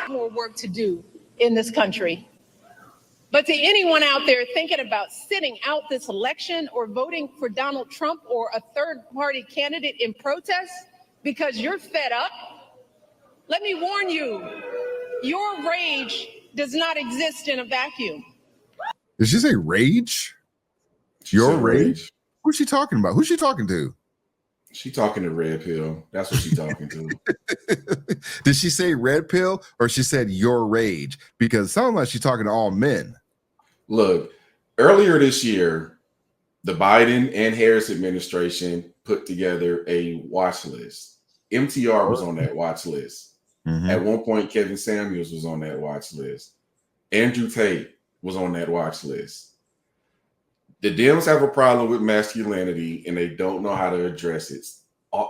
more work to do in this country. But to anyone out there thinking about sitting out this election or voting for Donald Trump or a third-party candidate in protest because you're fed up, let me warn you, your rage does not exist in a vacuum. Did she say rage? Your rage? Who's she talking about? Who's she talking to? She talking to Red Pill. That's what she's talking to. Did she say red pill or she said your rage? Because it sounds like she's talking to all men. Look, earlier this year, the Biden and Harris administration put together a watch list. MTR was on that watch list. Mm-hmm. At one point, Kevin Samuels was on that watch list. Andrew Tate was on that watch list. The Dems have a problem with masculinity and they don't know how to address it.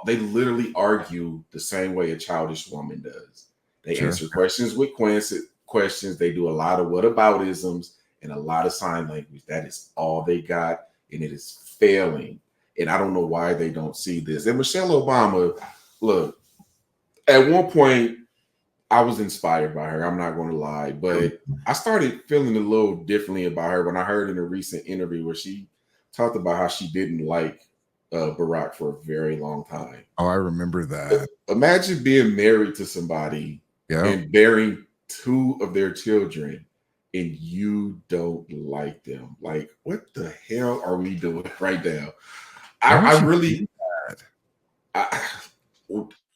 They literally argue the same way a childish woman does. They answer questions with questions. They do a lot of whataboutisms and a lot of sign language. That is all they got, and it is failing. And I don't know why they don't see this. And Michelle Obama, look, at one point, I was inspired by her. I'm not going to lie, but I started feeling a little differently about her when I heard in a recent interview where she talked about how she didn't like Barack for a very long time. Oh, I remember that. Imagine being married to somebody and bearing two of their children and you don't like them. Like, what the hell are we doing right now? I really,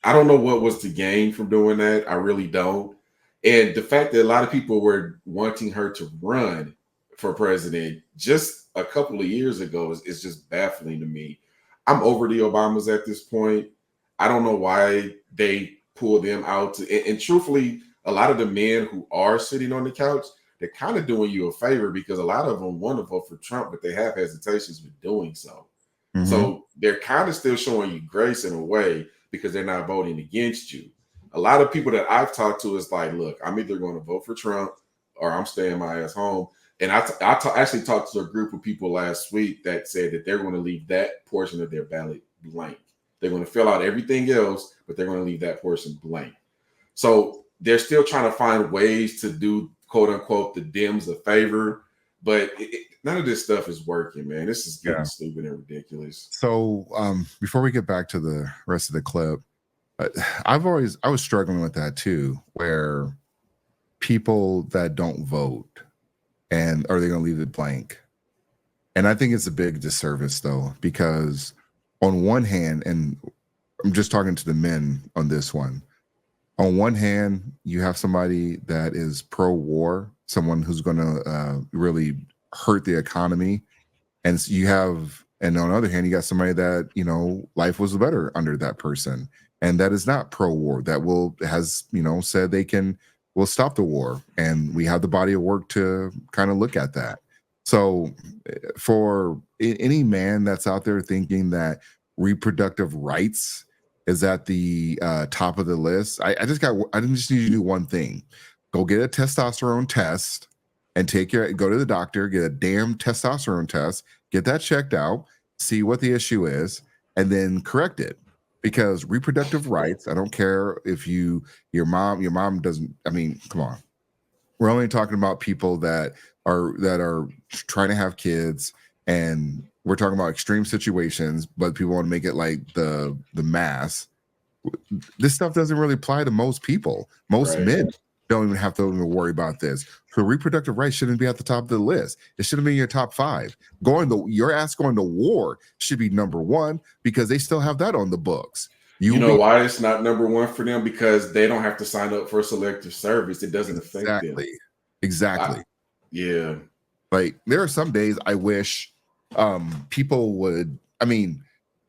I don't know what was the gain from doing that. I really don't. And the fact that a lot of people were wanting her to run for president just a couple of years ago is just baffling to me. I'm over the Obamas at this point. I don't know why they pull them out. And truthfully, a lot of the men who are sitting on the couch, they're kind of doing you a favor because a lot of them want to vote for Trump, but they have hesitations with doing so. Mm-hmm. So they're kind of still showing you grace in a way because they're not voting against you. A lot of people that I've talked to is like, look, I'm either going to vote for Trump or I'm staying my ass home. And I actually talked to a group of people last week that said that they're going to leave that portion of their ballot blank. They're going to fill out everything else, but they're going to leave that portion blank. So they're still trying to find ways to do, quote unquote, the Dems a favor. But none of this stuff is working, man. This is getting stupid and ridiculous. So before we get back to the rest of the clip, I was struggling with that too, where people that don't vote and are they going to leave it blank? And I think it's a big disservice though, because on one hand, and I'm just talking to the men on this one, on one hand, you have somebody that is pro-war, someone who's going to really hurt the economy. And on the other hand, you got somebody that, life was better under that person. And that is not pro-war, that has said will stop the war. And we have the body of work to kind of look at that. So for any man that's out there thinking that reproductive rights is at the top of the list, I just need you to do one thing. Go get a testosterone test and go to the doctor, get a damn testosterone test, get that checked out, see what the issue is, and then correct it. Because reproductive rights, I don't care if your mom doesn't, come on. We're only talking about people that are trying to have kids, and we're talking about extreme situations, but people want to make it like the mass. This stuff doesn't really apply to most people. Most men don't even have to worry about this. So reproductive rights shouldn't be at the top of the list. It shouldn't be in your top 5. Your ass going to war should be number 1 because they still have that on the books. You know why it's not number 1 for them? Because they don't have to sign up for selective service. It doesn't affect them. Exactly. Yeah. Like there are some days I wish people would,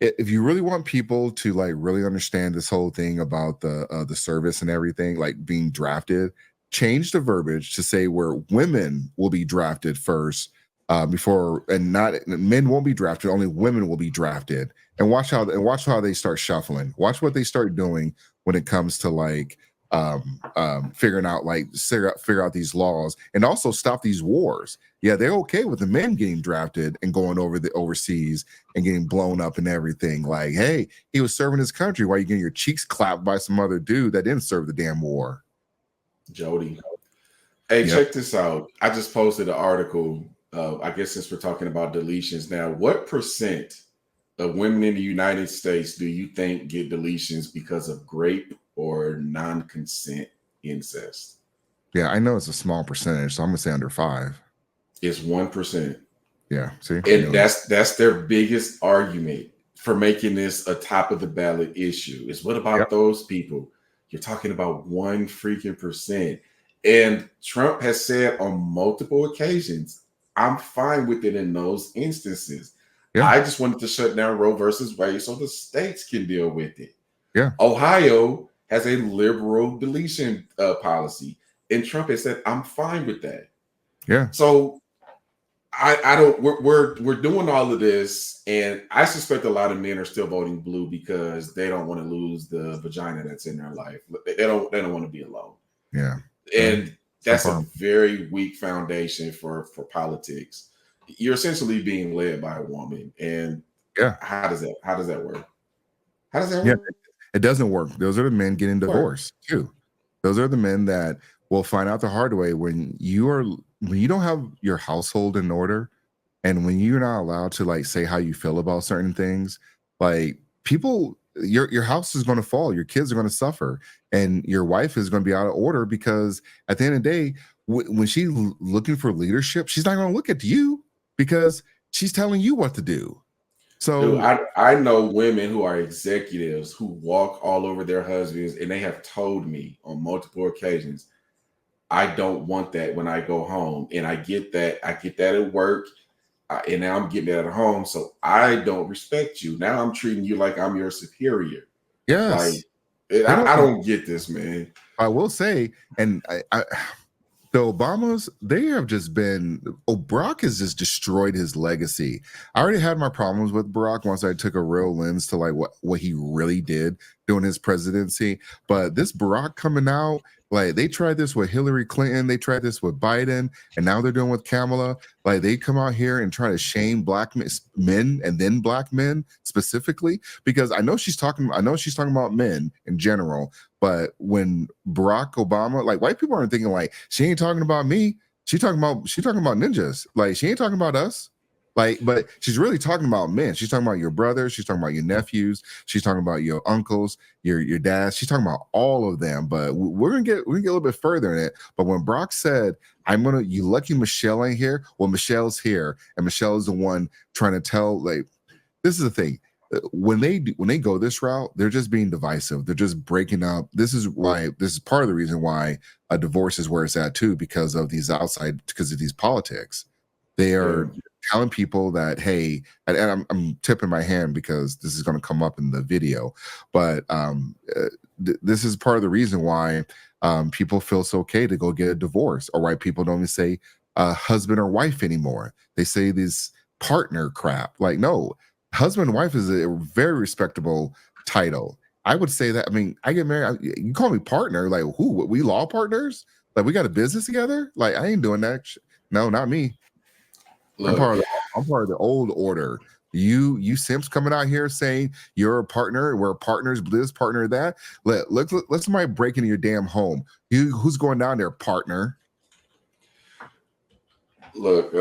if you really want people to like really understand this whole thing about the service and everything, like being drafted, change the verbiage to say where women will be drafted first before, and not men won't be drafted, only women will be drafted. And watch how they start shuffling. Watch what they start doing when it comes to like figuring out figure out these laws and also stop these wars. Yeah, they're okay with the men getting drafted and going over the overseas and getting blown up and everything. Like, hey, he was serving his country while you're getting your cheeks clapped by some other dude that didn't serve the damn war. Jody. Hey, Yep. check this out. I just posted an article. I guess since we're talking about deletions now, what percent of women in the United States do you think get deletions because of grape or non-consent incest? Yeah, I know it's a small percentage, so I'm gonna say under 5. It's 1%. Yeah, see, And that's their biggest argument for making this a top of the ballot issue. Is what Yep. about those people? You're talking about 1 freaking percent. And Trump has said on multiple occasions, I'm fine with it in those instances. Yeah. I just wanted to shut down Roe versus Wade so the states can deal with it. Yeah. Ohio has a liberal deletion policy, and Trump has said, I'm fine with that. Yeah. So I don't. We're doing all of this, and I suspect a lot of men are still voting blue because they don't want to lose the vagina that's in their life. They don't want to be alone. Yeah. And that's far. a very weak foundation for politics. You're essentially being led by a woman, and Yeah. how does that work? How does that Yeah. work? It doesn't work. Those are the men getting divorced too. Those are the men that will find out the hard way when you don't have your household in order, and when you're not allowed to like say how you feel about certain things. Like people, your house is going to fall, your kids are going to suffer, and your wife is going to be out of order because at the end of the day, when she's looking for leadership, she's not going to look at you because she's telling you what to do. So Dude, I know women who are executives who walk all over their husbands, and they have told me on multiple occasions, I don't want that when I go home. And I get that. I get that at work. And now I'm getting it at home. So I don't respect you. Now I'm treating you like I'm your superior. yes, Like, I don't get this, man. I will say, and the Obamas, they have just been. Oh, Barack has just destroyed his legacy. I already had my problems with Barack once I took a real lens to like what he really did during his presidency. But this Barack coming out, like they tried this with Hillary Clinton, they tried this with Biden, and now they're doing with Kamala. Like they come out here and try to shame black men and then black men specifically because I know she's talking about men in general. But when Barack Obama, like white people aren't thinking like she ain't talking about me. She's talking about ninjas. Like she ain't talking about us. Like, but she's really talking about men. She's talking about your brothers. She's talking about your nephews. She's talking about your uncles, your dads. She's talking about all of them. But we're gonna get a little bit further in it. But when Brock said, you lucky Michelle ain't here. Well, Michelle's here, and Michelle is the one trying to tell. Like, this is the thing. When they go this route, they're just being divisive. They're just breaking up. This is part of the reason why a divorce is where it's at too, because of these politics. They are telling people that, hey, and I'm tipping my hand because this is going to come up in the video, but this is part of the reason why people feel it's okay to go get a divorce, or why people don't even say husband or wife anymore. They say this partner crap. Like, no. Husband and wife is a very respectable title. I would say that. I mean, I get married. You call me partner. Like, who? We law partners? Like, we got a business together? Like, I ain't doing that. No, not me. Look, I'm part of the old order. You simps coming out here saying you're a partner. We're partners. This partner, that. Let somebody break into your damn home. Who's going down there, partner? Look,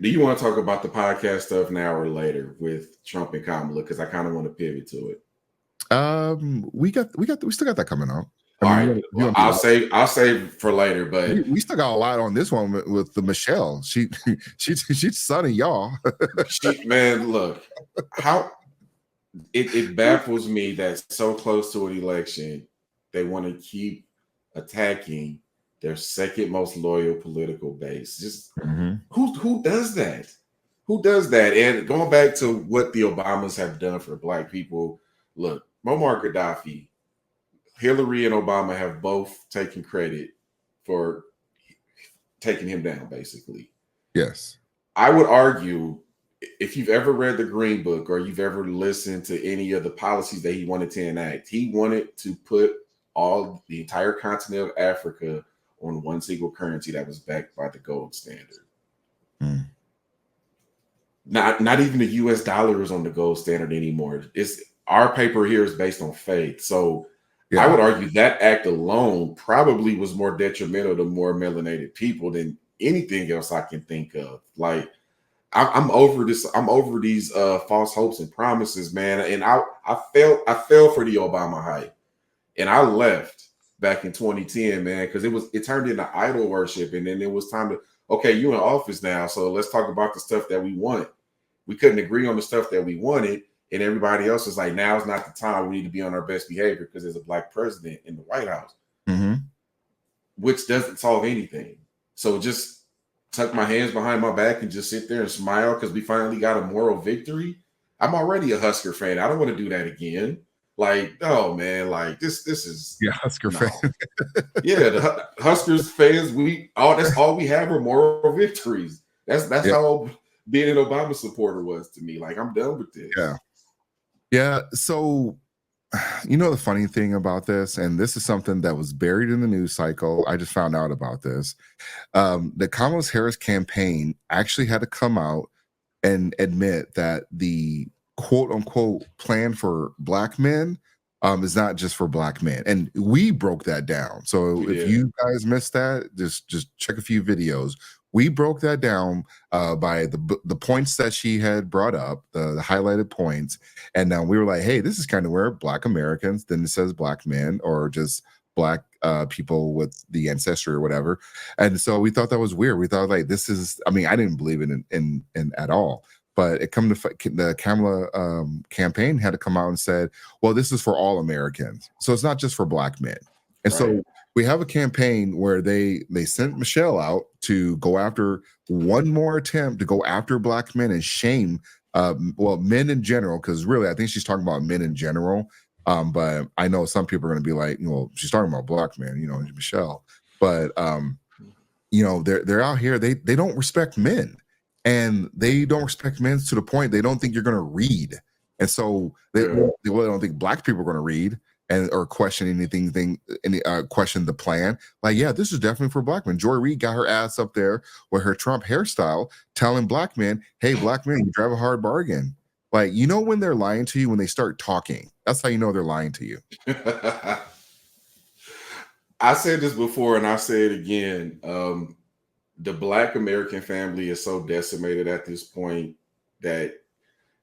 do you want to talk about the podcast stuff now or later with Trump and Kamala? Because I kind of want to pivot to it. We still got that coming out. I mean, all right, I'll save for later. But we still got a lot on this one with the Michelle. She's sunning y'all. Man, look, how it baffles me that so close to an election, they want to keep attacking their second most loyal political base. Just who does that? Who does that? And going back to what the Obamas have done for black people, look, Muammar Gaddafi, Hillary and Obama have both taken credit for taking him down, basically. Yes. I would argue, if you've ever read the Green Book or you've ever listened to any of the policies that he wanted to enact, he wanted to put the entire continent of Africa on one single currency that was backed by the gold standard. Not even the US dollar is on the gold standard anymore. It's our paper here is based on faith. So I would argue that act alone probably was more detrimental to more melanated people than anything else I can think of. Like, I'm over this. I'm over these false hopes and promises, man. And I fell for the Obama hype, and I left back in 2010, man, because it turned into idol worship, and then it was time to, okay, you in office now, so let's talk about the stuff that we want. We couldn't agree on the stuff that we wanted, and everybody else was like, now's not the time. We need to be on our best behavior because there's a black president in the White House, which doesn't solve anything. So just tuck my hands behind my back and just sit there and smile because we finally got a moral victory. I'm already a Husker fan. I don't want to do that again. Like, oh man, like this is Husker fan. Yeah, the Huskers fans, that's all we have are moral victories. That's how being an Obama supporter was to me. Like, I'm done with this. Yeah. So, the funny thing about this, and this is something that was buried in the news cycle. I just found out about this. The Kamala Harris campaign actually had to come out and admit that the quote unquote plan for black men is not just for black men. And we broke that down. So if you guys missed that, just check a few videos. We broke that down by the points that she had brought up, the highlighted points. And now we were like, hey, this is kind of where black Americans, then it says black men or just black people with the ancestry or whatever. And so we thought that was weird. We thought like, this is, I mean, I didn't believe it in at all. But it come to the Kamala campaign had to come out and said, well, this is for all Americans. So it's not just for black men. And so we have a campaign where they sent Michelle out to go after one more attempt to go after black men and shame, men in general, because really, I think she's talking about men in general. But I know some people are going to be like, well, she's talking about black men, Michelle. But, they're out here. They don't respect men. And they don't respect men to the point they don't think you're going to read. And so they don't think black people are going to read or question question the plan. Like, yeah, this is definitely for black men. Joy Reid got her ass up there with her Trump hairstyle telling black men, hey, black men, you drive a hard bargain. Like, when they're lying to you when they start talking. That's how you know they're lying to you. I said this before and I'll say it again. The black American family is so decimated at this point that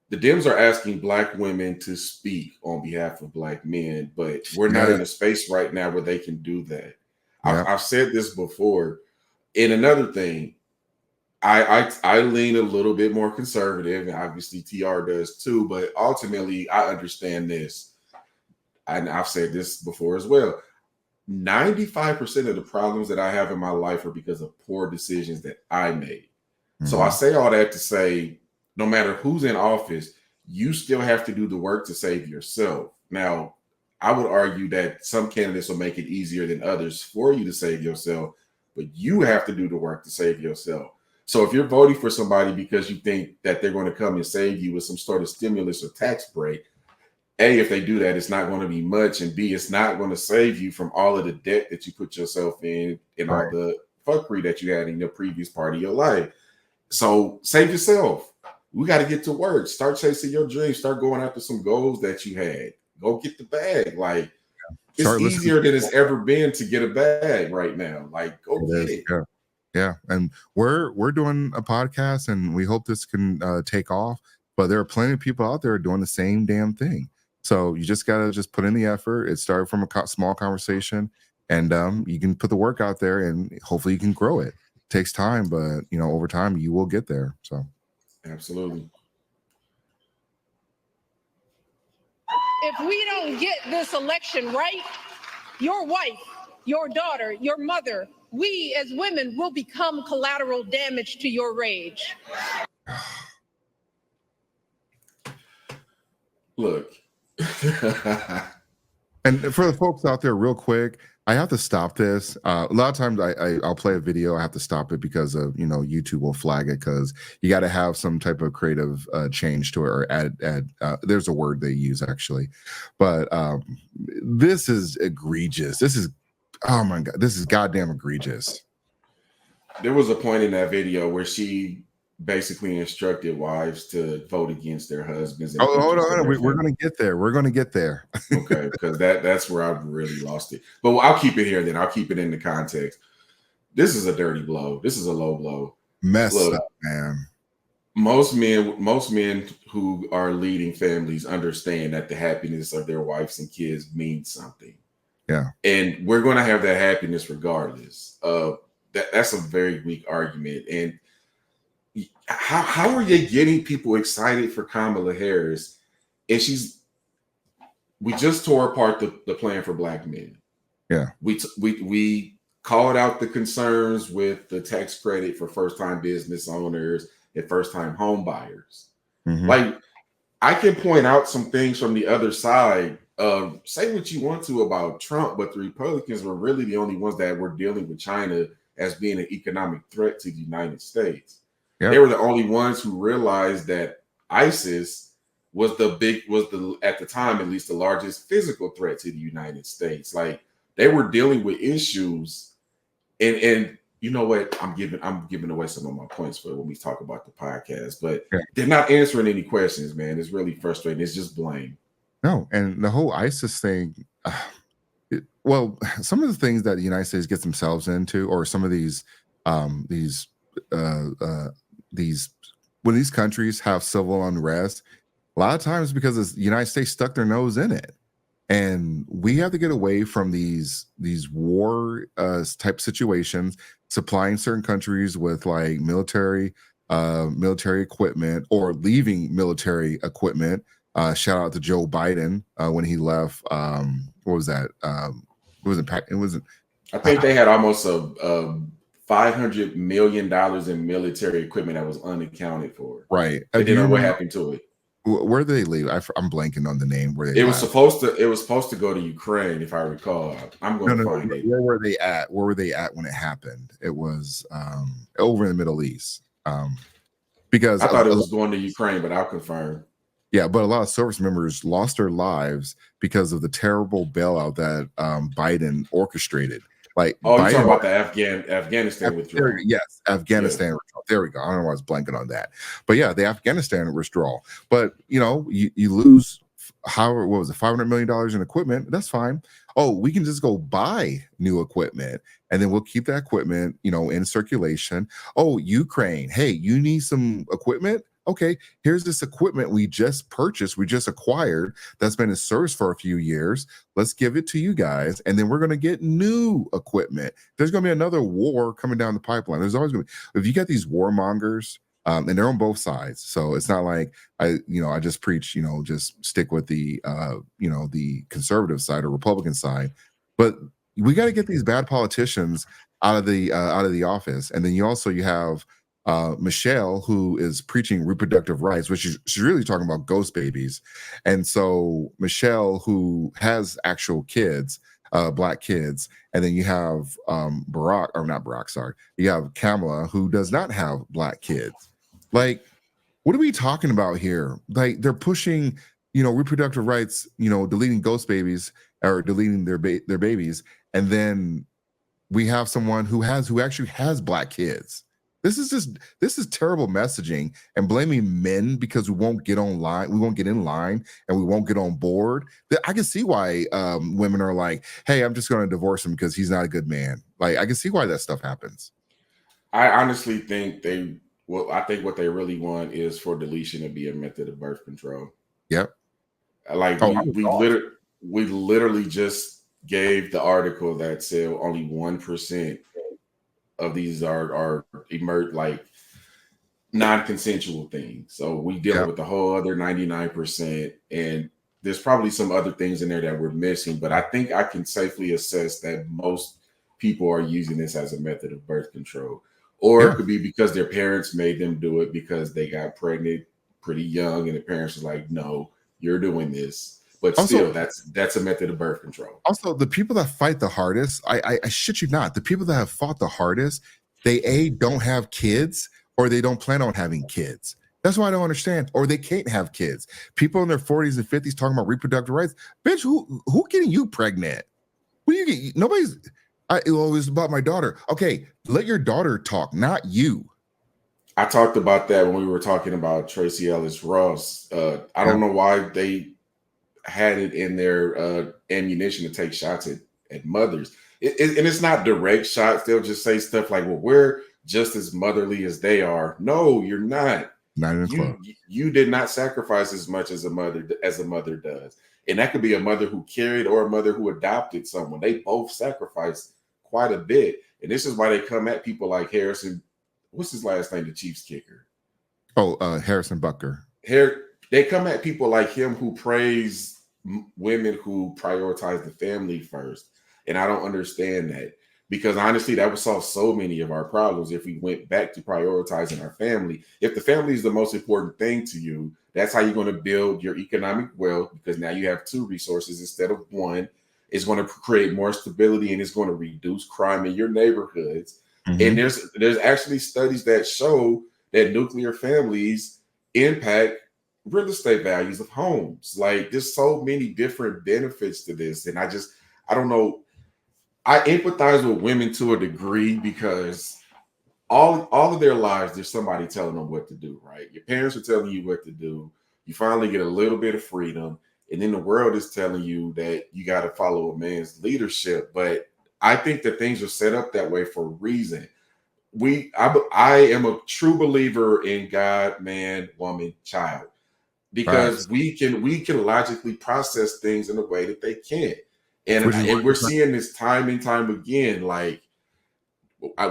the Dems are asking black women to speak on behalf of black men, but we're not in a space right now where they can do that. I've said this before. And another thing, I lean a little bit more conservative, and obviously TR does too, but ultimately I understand this. And I've said this before as well. 95% of the problems that I have in my life are because of poor decisions that I made. So I say all that to say, no matter who's in office, you still have to do the work to save yourself. Now, I would argue that some candidates will make it easier than others for you to save yourself, but you have to do the work to save yourself. So if you're voting for somebody because you think that they're going to come and save you with some sort of stimulus or tax break, A, if they do that, it's not going to be much. And B, it's not going to save you from all of the debt that you put yourself in and all the fuckery that you had in your previous part of your life. So save yourself. We got to get to work. Start chasing your dreams. Start going after some goals that you had. Go get the bag. Like, it's easier than it's ever been to get a bag right now. Like, go get it. Yeah. And we're doing a podcast and we hope this can take off. But there are plenty of people out there doing the same damn thing. So you just got to just put in the effort. It started from a small conversation and you can put the work out there and hopefully you can grow it. It takes time, but over time you will get there. So absolutely. If we don't get this election right, your wife, your daughter, your mother, we as women will become collateral damage to your rage. Look. And for the folks out there, real quick, I have to stop this. A lot of times I'll play a video. I have to stop it because of, YouTube will flag it because you got to have some type of creative change to it or add. There's a word they use actually, but this is egregious. This is, oh my God, this is goddamn egregious. There was a point in that video where she basically instructed wives to vote against their husbands and Oh, hold interests of on. their We're family. going to get there. We're going to get there. Okay, because that's where I've really lost it. But I'll keep it here. Then I'll keep it in the context. This is a dirty blow. This is a low blow. Messed Look, up, man. most men who are leading families understand that the happiness of their wives and kids means something. Yeah. And we're going to have that happiness regardless. That's a very weak argument. And how are they getting people excited for Kamala Harris? And we just tore apart the plan for Black men. Yeah. We called out the concerns with the tax credit for first-time business owners and first-time home buyers. Mhm. Like, I can point out some things from the other side. Say what you want to about Trump, but the Republicans were really the only ones that were dealing with China as being an economic threat to the United States. Yep. They were the only ones who realized that ISIS was at the time at least the largest physical threat to the United States. Like, they were dealing with issues, and you know what? I'm giving away some of my points for when we talk about the podcast, but Yeah. they're not answering any questions, man. It's really frustrating. It's just blame. No, and the whole ISIS thing. Well, some of the things that the United States gets themselves into, or some of these when these countries have civil unrest, a lot of times because the United States stuck their nose in it, and we have to get away from these war type situations, supplying certain countries with like military equipment or leaving military equipment. Shout out to Joe Biden when he left. What was that? It wasn't. I think they had almost a $500 million in military equipment that was unaccounted for. Right. They didn't know what happened to it. Where did they leave? I'm blanking on the name. Where they It was supposed to go to Ukraine, if I recall. I'm going to find it. Where were they at? Where were they at when it happened? It was over in the Middle East. Because I thought it was going to Ukraine, but I'll confirm. Yeah, but a lot of service members lost their lives because of the terrible bailout that Biden orchestrated. Like, you're Biden, talking about the Afghanistan withdrawal. Yes, Afghanistan withdrawal. There we go. I don't know why I was blanking on that. But yeah, the Afghanistan withdrawal. But you lose what was it, $500 million in equipment? That's fine. Oh, we can just go buy new equipment and then we'll keep that equipment, in circulation. Oh, Ukraine, hey, you need some equipment? Okay, here's this equipment we just purchased, we just acquired, that's been in service for a few years. Let's give it to you guys, and then we're going to get new equipment. There's going to be another war coming down the pipeline. There's always going to be, if you got these warmongers, and they're on both sides. So it's not like I just preach, just stick with the, the conservative side or Republican side. But we got to get these bad politicians out of the office, and then you have Michelle, who is preaching reproductive rights, which she's really talking about ghost babies. And so Michelle, who has actual kids, Black kids, and then you have you have Kamala, who does not have Black kids. Like, what are we talking about here? Like, they're pushing, reproductive rights, deleting ghost babies or deleting their babies, and then we have someone who actually has Black kids. This is terrible messaging, and blaming men because we won't get in line, and we won't get on board. I can see why women are like, "Hey, I'm just going to divorce him because he's not a good man." Like, I can see why that stuff happens. I honestly think I think what they really want is for deletion to be a method of birth control. Yep. Like, we literally just gave the article that said only 1% of these are like non-consensual things. So we deal with the whole other 99%, and there's probably some other things in there that we're missing. But I think I can safely assess that most people are using this as a method of birth control, or it could be because their parents made them do it because they got pregnant pretty young, and the parents are like, "No, you're doing this." But still, that's a method of birth control. Also, the people that fight the hardest, I shit you not, the people that have fought the hardest, they don't have kids, or they don't plan on having kids. That's why I don't understand. Or they can't have kids. People in their 40s and 50s talking about reproductive rights. Bitch, who getting you pregnant? What do you get? Nobody's. It was about my daughter. Okay, let your daughter talk, not you. I talked about that when we were talking about Tracy Ellis Ross. I Yeah. don't know why they had it in their ammunition to take shots at mothers. And it's not direct shots. They'll just say stuff like, well, we're just as motherly as they are. No, you're not. Not even close. You did not sacrifice as much as a mother does. And that could be a mother who carried or a mother who adopted someone. They both sacrificed quite a bit. And this is why they come at people like Harrison. What's his last name? The Chiefs kicker. Oh, Harrison Butker. They come at people like him who praise women who prioritize the family first. And I don't understand that, because honestly, that would solve so many of our problems if we went back to prioritizing our family. If the family is the most important thing to you, that's how you're going to build your economic wealth, because now you have two resources instead of one. It's going to create more stability and it's going to reduce crime in your neighborhoods. And there's actually studies that show that nuclear families impact real estate values of homes. Like, there's so many different benefits to this. And I don't know. I empathize with women to a degree, because all of their lives there's somebody telling them what to do, right? Your parents are telling you what to do. You finally get a little bit of freedom, and then the world is telling you that you got to follow a man's leadership. But I think that things are set up that way for a reason. I am a true believer in God, man, woman, child, because we can logically process things in a way that they can't. And we're seeing this time and time again. Like,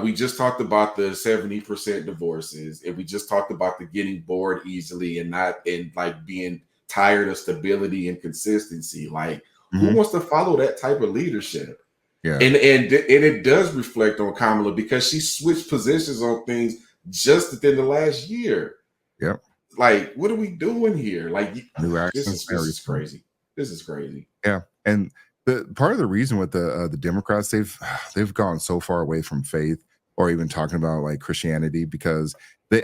we just talked about the 70% divorces, and we just talked about the getting bored easily and like being tired of stability and consistency. Like, who wants to follow that type of leadership? Yeah. And it does reflect on Kamala, because she switched positions on things just within the last year. Yep. Like, what are we doing here? Like, New this accents. is crazy. This is crazy. Yeah, and the part of the reason with the Democrats, they've gone so far away from faith, or even talking about like Christianity, because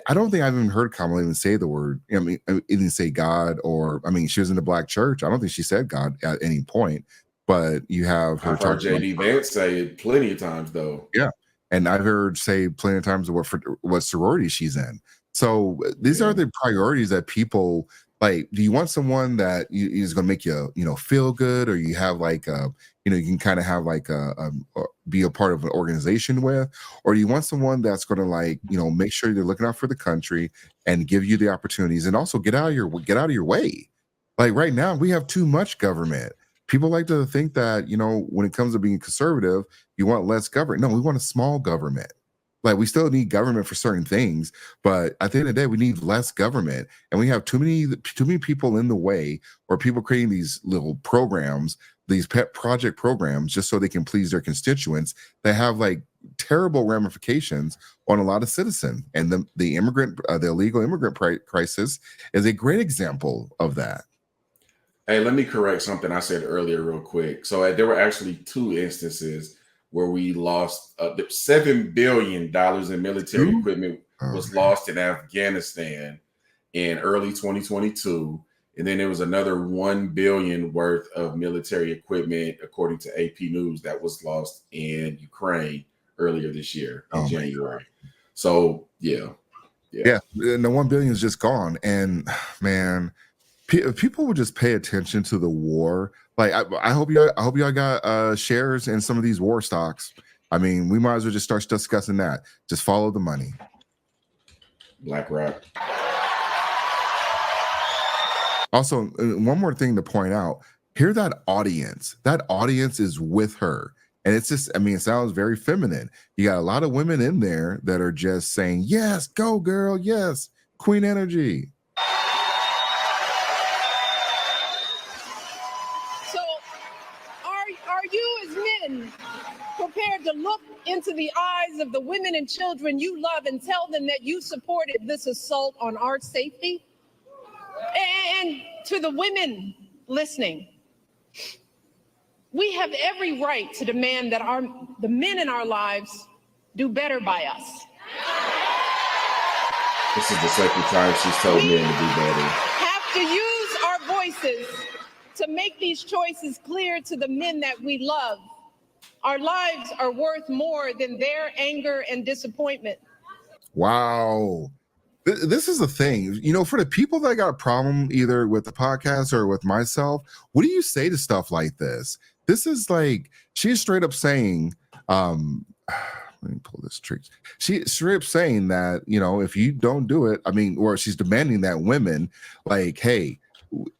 I don't think I've even heard Kamala even say the word. I mean, even say God, or I mean, she was in the black church. I don't think she said God at any point. But you have her I've heard JD Vance say it plenty of times, though. Yeah, and I've heard say plenty of times what sorority she's in. So these are the priorities that people like. Do you want someone that is going to make you feel good, or you have like you can kind of have like be a part of an organization with, or do you want someone that's going to like make sure you're looking out for the country and give you the opportunities, and also get out of your way. Like right now, we have too much government. People like to think that, when it comes to being conservative, you want less government. No, we want a small government. Like, we still need government for certain things, but at the end of the day, we need less government. And we have too many people in the way, or people creating these little programs, these pet project programs, just so they can please their constituents, that have like terrible ramifications on a lot of citizens. And the illegal immigrant crisis is a great example of that. Hey, let me correct something I said earlier real quick. So there were actually two instances where we lost $7 billion in military equipment was lost in Afghanistan in early 2022. And then there was another $1 billion worth of military equipment, according to AP News, that was lost in Ukraine earlier this year in January. So, yeah. And the 1 billion is just gone. And man, people would just pay attention to the war. Like, I hope y'all got shares in some of these war stocks. I mean, we might as well just start discussing that. Just follow the money. BlackRock. Also, one more thing to point out: hear that audience. That audience is with her, and it's just, I mean, it sounds very feminine. You got a lot of women in there that are just saying, "Yes, go girl, yes, Queen energy." Prepared to look into the eyes of the women and children you love and tell them that you supported this assault on our safety? And to the women listening, we have every right to demand that the men in our lives do better by us. This is the second time she's told men to do better. Have to use our voices to make these choices clear to the men that we love. Our lives are worth more than their anger and disappointment. Wow. This is the thing, for the people that got a problem either with the podcast or with myself, what do you say to stuff like this? This is like, she's straight up saying, let me pull this trick. She's straight up saying that, if you don't do it, or she's demanding that women, like, hey,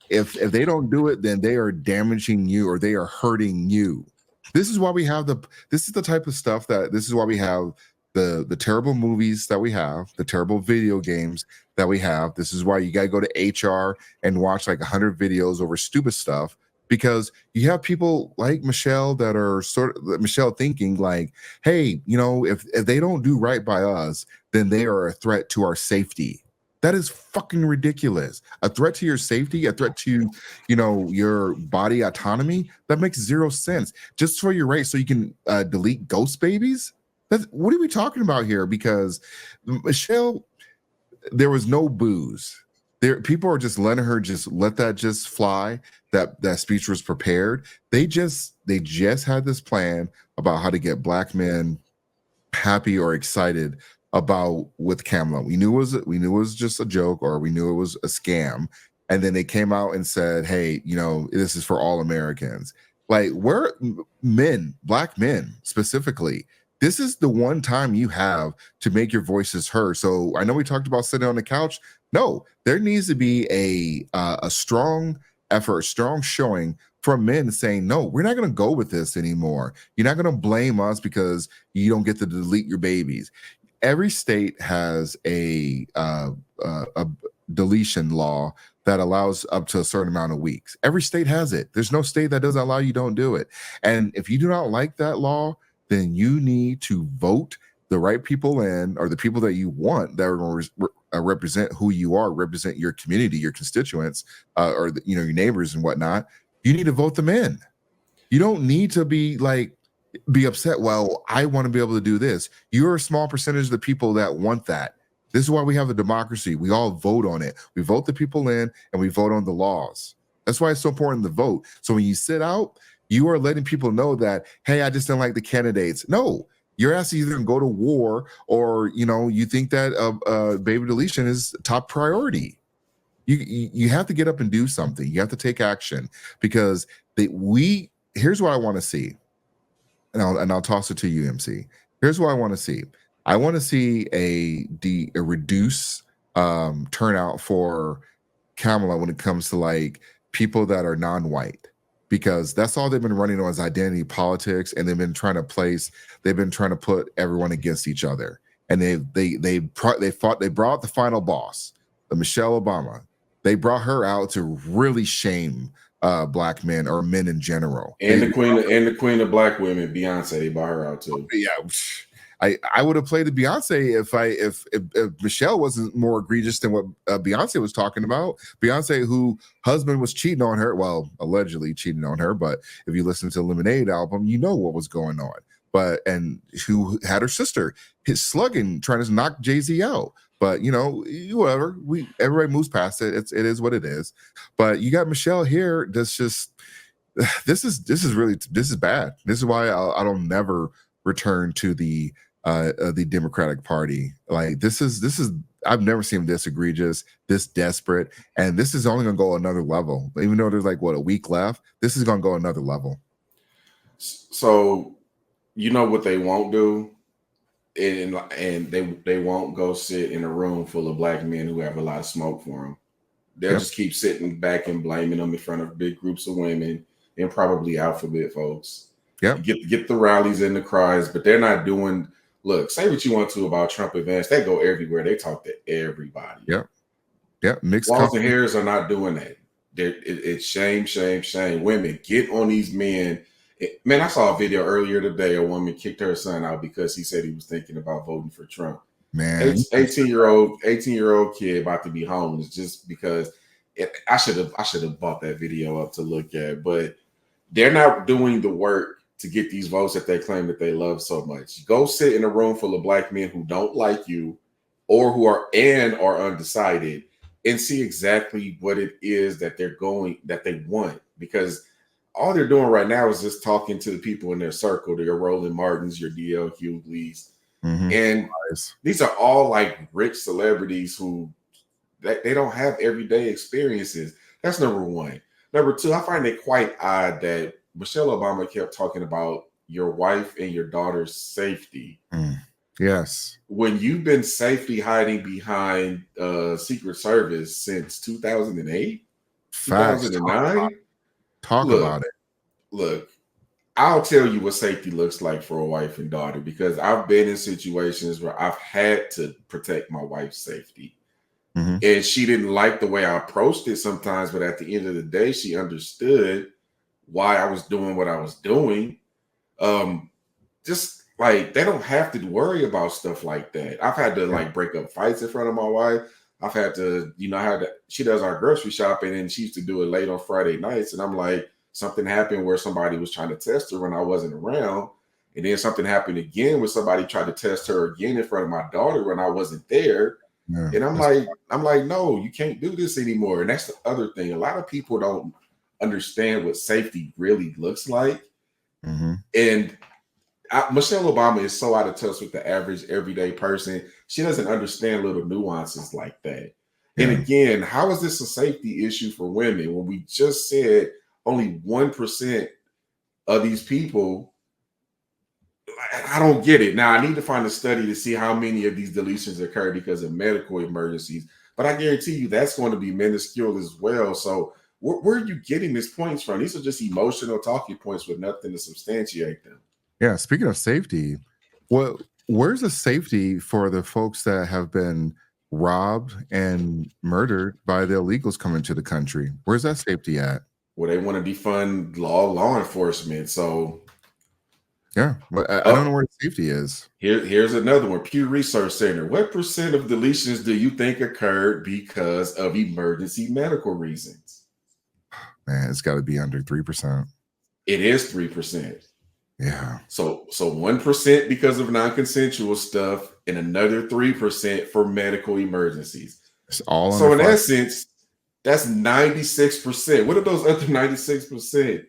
if they don't do it, then they are damaging you or they are hurting you. This is why we have this is the type of stuff this is why we have the terrible movies that we have, the terrible video games that we have. This is why you got to go to HR and watch like 100 videos over stupid stuff, because you have people like Michelle that are Michelle thinking like, hey, if they don't do right by us, then they are a threat to our safety. That is fucking ridiculous. A threat to your safety, a threat to, your body autonomy. That makes zero sense. Just for your right, so you can delete ghost babies. What are we talking about here? Because Michelle, there was no booze. People are just letting her let that just fly. That speech was prepared. They just had this plan about how to get black men happy or excited about with Kamala. We knew it was just a joke, or we knew it was a scam. And then they came out and said, hey, this is for all Americans. Like, we're black men specifically. This is the one time you have to make your voices heard. So I know we talked about sitting on the couch. No, there needs to be a strong effort, strong showing from men saying, no, we're not going to go with this anymore. You're not going to blame us because you don't get to delete your babies. Every state has a deletion law that allows up to a certain amount of weeks. Every state has it. There's no state that doesn't allow you don't do it. And if you do not like that law, then you need to vote the right people in, or the people that you want that are going to represent who you are, represent your community, your constituents, or your neighbors and whatnot. You need to vote them in. You don't need to be upset. Well, I want to be able to do this. You're a small percentage of the people that want that. This is why we have a democracy. We all vote on it. We vote the people in, and we vote on the laws. That's why it's so important to vote. So when you sit out, you are letting people know that, hey, I just don't like the candidates. No, you're asking either to go to war, or you think that baby deletion is top priority. You have to get up and do something. You have to take action, because here's what I want to see, and I'll toss it to you, MC. Here's what I want to see. I want to see a reduce turnout for Kamala when it comes to people that are non-white. Because that's all they've been running on is identity politics, and they've been trying to put everyone against each other. And they brought the final boss, Michelle Obama. They brought her out to really shame black men, or men in general. And the queen of black women, Beyonce, they brought her out too. Yeah. I would have played the Beyonce if Michelle wasn't more egregious than what Beyonce was talking about. Beyonce, who husband was cheating on her, well, allegedly cheating on her, but if you listen to the Lemonade album, you know what was going on. And who had her sister slugging, trying to knock Jay-Z out. But whatever, everybody moves past it. It is what it is. But you got Michelle here. This is bad. This is why I'll never return to the Democratic Party. This is I've never seen this egregious, this desperate, and this is only going to go another level. Even though there's a week left, this is going to go another level. So what they won't do, and they won't go sit in a room full of black men who have a lot of smoke for them. They'll just keep sitting back and blaming them in front of big groups of women and probably alphabet folks. Yeah, get the rallies and the cries, but they're not doing. Look, say what you want to about Trump events. They go everywhere. They talk to everybody. Yeah. Mixed. Walls and Harris are not doing that. It's shame. Women, get on these men. Man, I saw a video earlier today. A woman kicked her son out because he said he was thinking about voting for Trump. Man, 18-year-old kid about to be homeless just because. I should have bought that video up to look at, but they're not doing the work to get these votes that they claim that they love so much. Go sit in a room full of black men who don't like you, or who are undecided, and see exactly what it is that they want. Because all they're doing right now is just talking to the people in their circle, your Roland Martins, your D.L. Hughley's, Mhm. And Nice. these are all like rich celebrities who they don't have everyday experiences. That's number one. Number two, I find it quite odd that Michelle Obama kept talking about your wife and your daughter's safety Mm. Yes. when you've been safely hiding behind Secret Service since 2008, Facts. 2009. Talk Look, about it. look, I'll tell you what safety looks like for a wife and daughter because I've been in situations where I've had to protect my wife's safety. Mhm. And she didn't like the way I approached it sometimes, but at the end of the day, she understood why I was doing what I was doing. Um, just like they don't have to worry about stuff like that. I've had to Yeah. like break up fights in front of my wife. I've had to, I had to, she does our grocery shopping and she used to do it late on Friday nights. And I'm like, something happened where somebody was trying to test her when I wasn't around. And then something happened again where somebody tried to test her again in front of my daughter when I wasn't there. Yeah. And I'm like, no, you can't do this anymore. And that's the other thing. A lot of people don't understand what safety really looks like. Mhm. And Michelle Obama is so out of touch with the average everyday person. She doesn't understand little nuances like that. And Yeah. again, how is this a safety issue for women when we just said only 1% of these people? I don't get it. Now, I need to find a study to see how many of these deletions occur because of medical emergencies. But I guarantee you that's going to be minuscule as well. So, where are you getting these points from? These are just emotional talking points with nothing to substantiate them. Yeah. Speaking of safety, where's the safety for the folks that have been robbed and murdered by the illegals coming to the country? Where's that safety at? Where they want to defund law enforcement. So, Yeah. But I don't know oh, where the safety is. here's another one. Pew Research Center. What percent of deletions do you think occurred because of emergency medical reasons? Man, it's got to be under 3%. It is 3%. Yeah. So 1% because of non-consensual stuff, and another 3% for medical emergencies. It's all So under in 5. essence, that's 96%. What are those other 96%?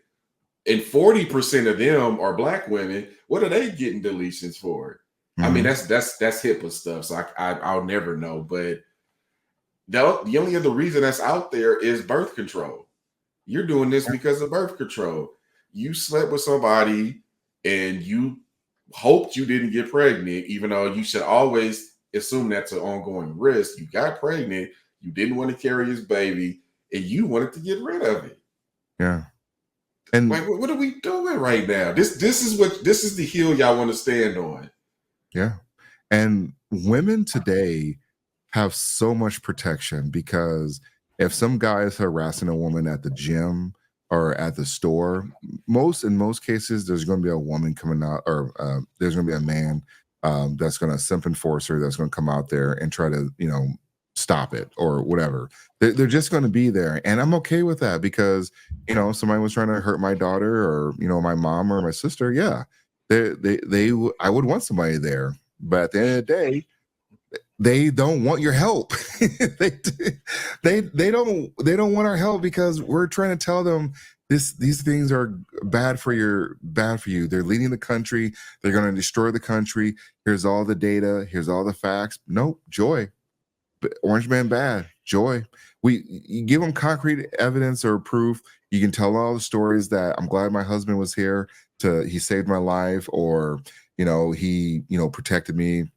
And 40% of them are black women. What are they getting deletions for? I mean, Mhm. that's HIPAA stuff. So I'll never know. But the only other reason that's out there is birth control. You're doing this because of birth control. You slept with somebody and you hoped you didn't get pregnant, even though you should always assume that's an ongoing risk. You got pregnant, you didn't want to carry his baby, and you wanted to get rid of it. Yeah. And Like, what are we doing right now? This is the hill y'all want to stand on. yeah. And women today have so much protection because if some guy is harassing a woman at the gym or at the store, in most cases, there's going to be a woman coming out, or there's going to be a man that's going to simp enforce her, that's going to come out there and try to, stop it or whatever. They're just going to be there, and I'm okay with that because if somebody was trying to hurt my daughter or my mom or my sister, yeah, I would want somebody there. But at the end of the day, they don't want your help. they don't want our help because we're trying to tell them these things are bad for you. They're leading the country. They're going to destroy the country. Here's all the data. Here's all the facts. Nope. Joy. Orange man bad. Joy. You give them concrete evidence or proof. You can tell all the stories that I'm glad my husband was here he saved my life, or he protected me.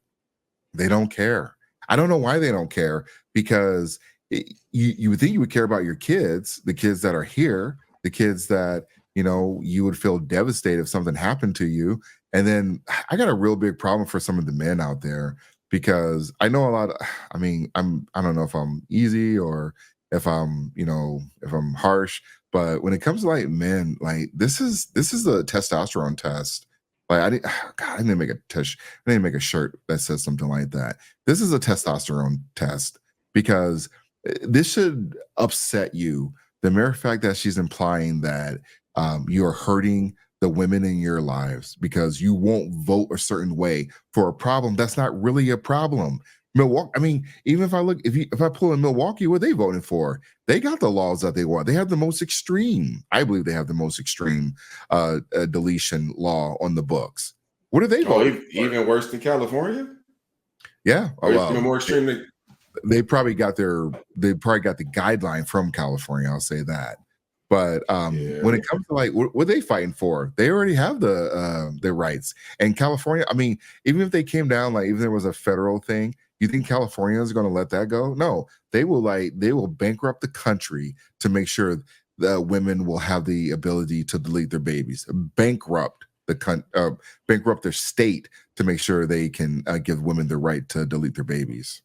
They don't care. I don't know why they don't care, because you would think you would care about your kids, the kids that are here, the kids that you would feel devastated if something happened to you. And then I got a real big problem for some of the men out there, because I know a lot of, I don't know if I'm easy or if I'm harsh, but when it comes to like men, like this is a testosterone test. Like I need to make a test. I need to make a shirt that says something like that. This is a testosterone test, because this should upset you. The mere fact that she's implying that you're hurting the women in your lives because you won't vote a certain way for a problem that's not really a problem. Milwaukee. Even if I pull in Milwaukee, what are they voting for? They got the laws that they want. They have the most extreme. I believe they have the most extreme deletion law on the books. What are they Oh, voting? even worse than California? Yeah. Or Oh, even more extreme than they probably got the guideline from California. I'll say that. But when yeah. it comes to like what are they fighting for, they already have their rights. And California, I mean, even if they came down, like even if there was a federal thing, you think California is going to let that go? No, they will bankrupt the country to make sure that women will have the ability to delete their babies. Bankrupt their state to make sure they can give women the right to delete their babies.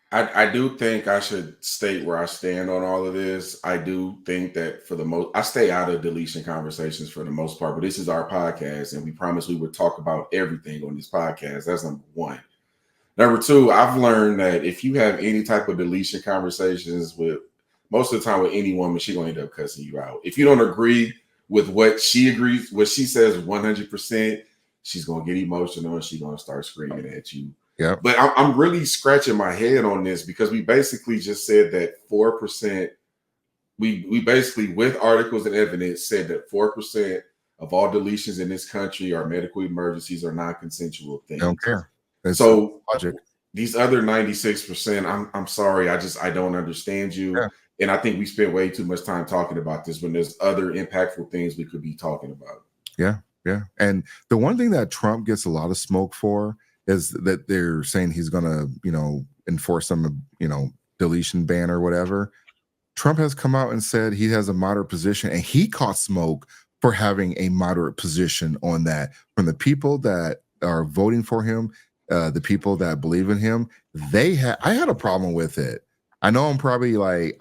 I do think I should state where I stand on all of this. I do think that I stay out of deletion conversations for the most part, but this is our podcast and we promised we would talk about everything on this podcast. That's number one. Number two, I've learned that if you have any type of deletion conversations with most of the time with any woman, she's going to end up cussing you out. If you don't agree with what she says 100%, she's going to get emotional and she's going to start screaming at you. Yeah. But I'm really scratching my head on this because we basically just said that 4%, we basically, with articles and evidence, said that 4% of all deletions in this country are medical emergencies or non-consensual things. I don't care. So logic. These other 96%, I'm sorry, I don't understand you. Yeah. And I think we spent way too much time talking about this when there's other impactful things we could be talking about. Yeah. Yeah. And the one thing that Trump gets a lot of smoke for is that they're saying he's going to, enforce some, deletion ban or whatever. Trump has come out and said he has a moderate position, and he caught smoke for having a moderate position on that from the people that are voting for him, the people that believe in him. I had a problem with it. I know I'm probably like,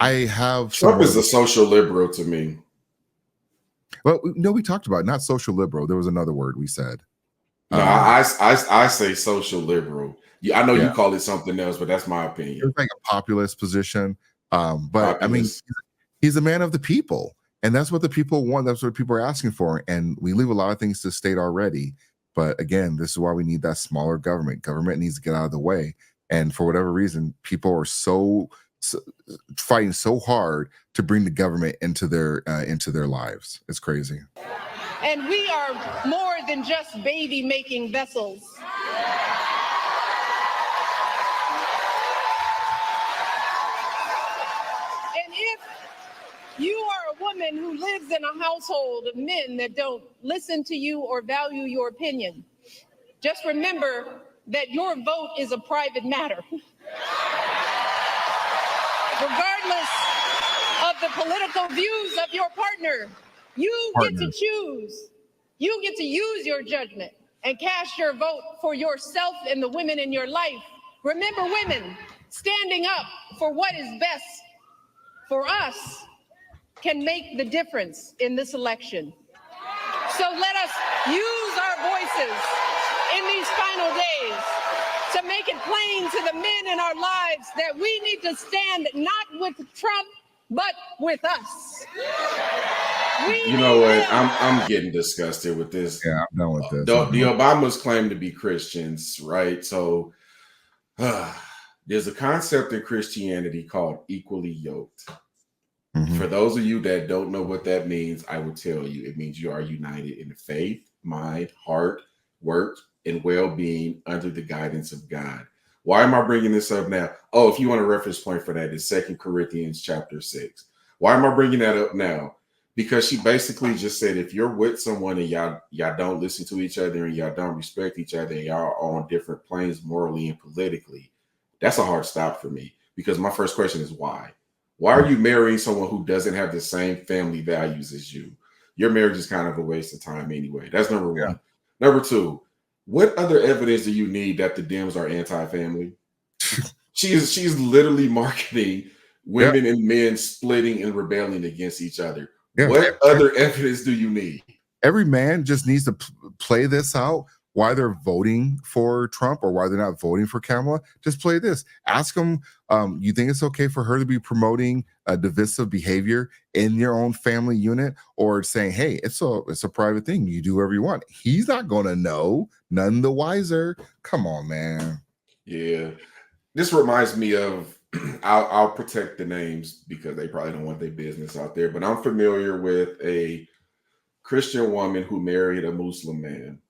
I have Trump is a social liberal to me. Well, no, we talked about it, not social liberal. There was another word we said. No, I say social liberal. Yeah, I know you call it something else, but that's my opinion. It's like a populist position. But populist. I mean, he's a man of the people, and that's what the people want. That's what people are asking for. And we leave a lot of things to state already. But again, this is why we need that smaller government. Government needs to get out of the way. And for whatever reason, people are so fighting so hard to bring the government into their lives. It's crazy. And we are more than just baby-making vessels. And if you are a woman who lives in a household of men that don't listen to you or value your opinion, just remember that your vote is a private matter. Regardless of the political views of your partner, you get to choose. You get to use your judgment and cast your vote for yourself and the women in your life. Remember, women, standing up for what is best for us can make the difference in this election. So let us use our voices in these final days to make it plain to the men in our lives that we need to stand not with Trump, but with us. You know what? I'm getting disgusted with this. Yeah, I'm done with this. The Obamas claim to be Christians, right? So there's a concept in Christianity called equally yoked. Mm-hmm. For those of you that don't know what that means, I will tell you. It means you are united in faith, mind, heart, work, and well-being under the guidance of God. Why am I bringing this up now? Oh, if you want a reference point for that, it's 2 Corinthians chapter 6. Why am I bringing that up now? Because she basically just said, if you're with someone and y'all don't listen to each other and y'all don't respect each other and y'all are on different planes morally and politically, that's a hard stop for me. Because my first question is why? Why are you marrying someone who doesn't have the same family values as you? Your marriage is kind of a waste of time anyway. That's number one. Number two, what other evidence do you need that the Dems are anti-family? She's literally marketing women and men splitting and rebelling against each other. What other evidence do you need? Every man just needs to play this out. Why they're voting for Trump or why they're not voting for Kamala. Just play this. Ask them, you think it's okay for her to be promoting a divisive behavior in your own family unit, or saying, hey, it's a private thing. You do whatever you want. He's not going to know. None the wiser. Come on, man. Yeah. This reminds me of, I'll protect the names because they probably don't want their business out there, but I'm familiar with a Christian woman who married a Muslim man.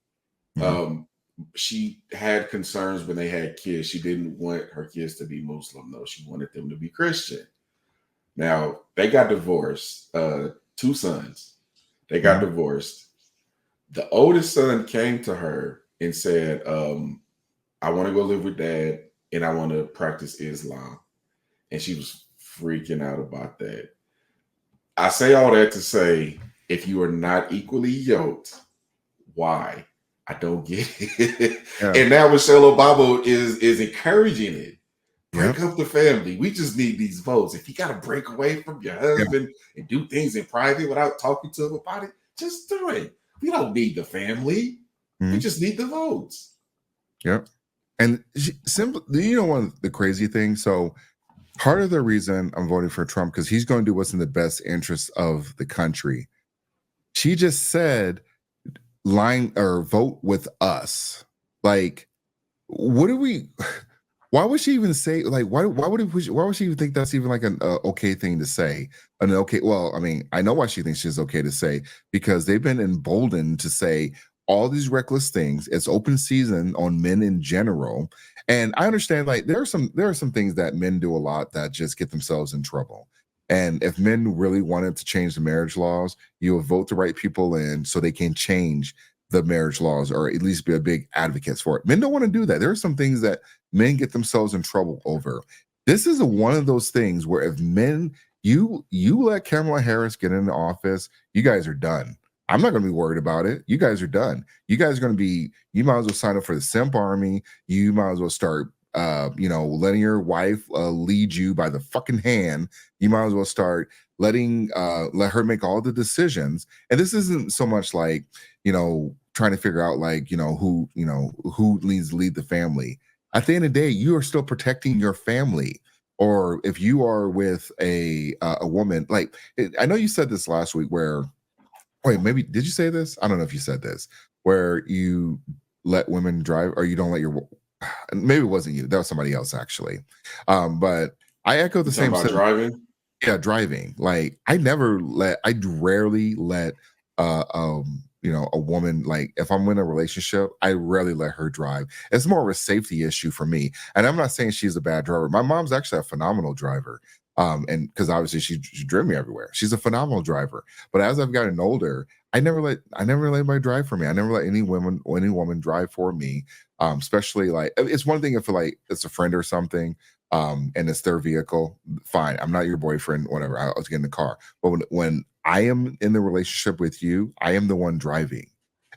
Mhm. She had concerns when they had kids. She didn't want her kids to be Muslim, though. She wanted them to be Christian. Now, they got divorced, 2 sons. They got Mhm. divorced. The oldest son came to her and said, I want to go live with dad and I want to practice Islam. And she was freaking out about that. I say all that to say, if you are not equally yoked, why? I don't get it. Yeah. And now Michelle Obama is encouraging it. Yep. Break up the family. We just need these votes. If you got to break away from your husband and do things in private without talking to him about it, just do it. We don't need the family. We Mhm. just need the votes. Yep. And simply, you know, one of the crazy things. So part of the reason I'm voting for Trump, because he's going to do what's in the best interest of the country. She just said, line or vote with us. Like, what do we? Why would she even say, like, why would she even think that's even like an okay thing to say? An okay, well, I mean, I know why she thinks she's okay to say, because they've been emboldened to say all these reckless things. It's open season on men in general. And I understand, like, there are some things that men do a lot that just get themselves in trouble. And if men really wanted to change the marriage laws, you would vote the right people in so they can change the marriage laws, or at least be a big advocates for it. Men don't want to do that. There are some things that men get themselves in trouble over. This is one of those things where if men, you let Kamala Harris get in the office, you guys are done. I'm not going to be worried about it. You guys are done. You guys are going to be, you might as well sign up for the simp army. You might as well start letting your wife lead you by the fucking hand. You might as well start let her make all the decisions. And this isn't so much like, trying to figure out, like, who needs to lead the family. At the end of the day, you are still protecting your family. Or if you are with a woman, like, I know you said this last week, where, wait, maybe did you say this? I don't know if you said this, where you let women drive, or you don't let your, maybe it wasn't you, that was somebody else actually. But I echo the You same talking about driving? Yeah, driving. Like, I rarely let a woman, like, if I'm in a relationship, I rarely let her drive. It's more of a safety issue for me. And I'm not saying she's a bad driver. My mom's actually a phenomenal driver. And because obviously she drove me everywhere. She's a phenomenal driver. But as I've gotten older, I never let anybody drive for me. I never let any woman drive for me. Especially, like, it's one thing if, like, it's a friend or something, and it's their vehicle, fine. I'm not your boyfriend, whatever. I'll get in the car. But when I am in the relationship with you, I am the one driving.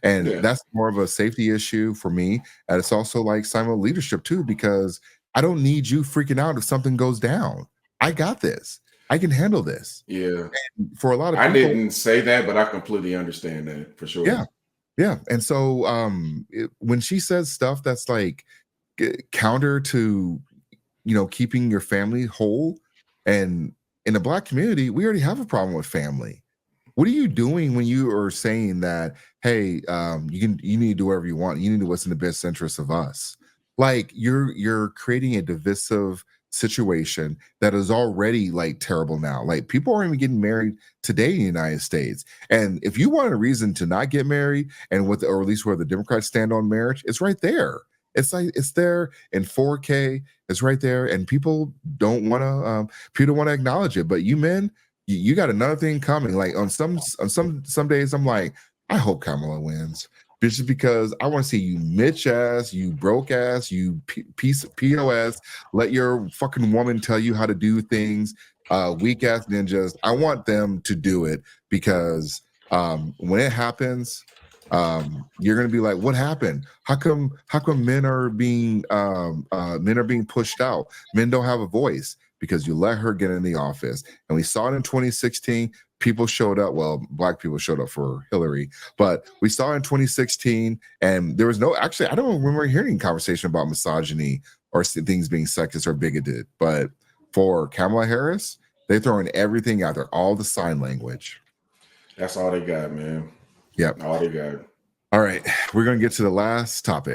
And Yeah. that's more of a safety issue for me. And it's also like simul leadership too, because I don't need you freaking out if something goes down. I got this. I can handle this. Yeah. And for a lot of I people, didn't say that, but I completely understand that for sure. yeah. Yeah. And so when she says stuff that's like counter to keeping your family whole. And in the Black community, we already have a problem with family. What are you doing when you are saying that, hey, you need to do whatever you want. You need to do what's in the best interest of us. Like, you're creating a divisive situation that is already, like, terrible now. Like, people aren't even getting married today in the United States. And if you want a reason to not get married, and or at least where the Democrats stand on marriage, it's right there. It's like, it's there in 4K. It's right there, and people don't want to acknowledge it. But you men, you got another thing coming. Like, on some days, I'm like, I hope Kamala wins, just because I want to see you Mitch ass, you broke ass, you piece of POS. Let your fucking woman tell you how to do things. Weak ass ninjas. I want them to do it, because when it happens, you're gonna be like, what happened? How come men are being pushed out? Men don't have a voice, because you let her get in the office. And we saw it in 2016. People showed up. Well, Black people showed up for Hillary, but we saw it in 2016, and there was actually, I don't remember hearing conversation about misogyny or things being sexist or bigoted. But for Kamala Harris, they're throwing everything out there, all the sign language. That's all they got, man. Yep. All they got. All right. We're going to get to the last topic.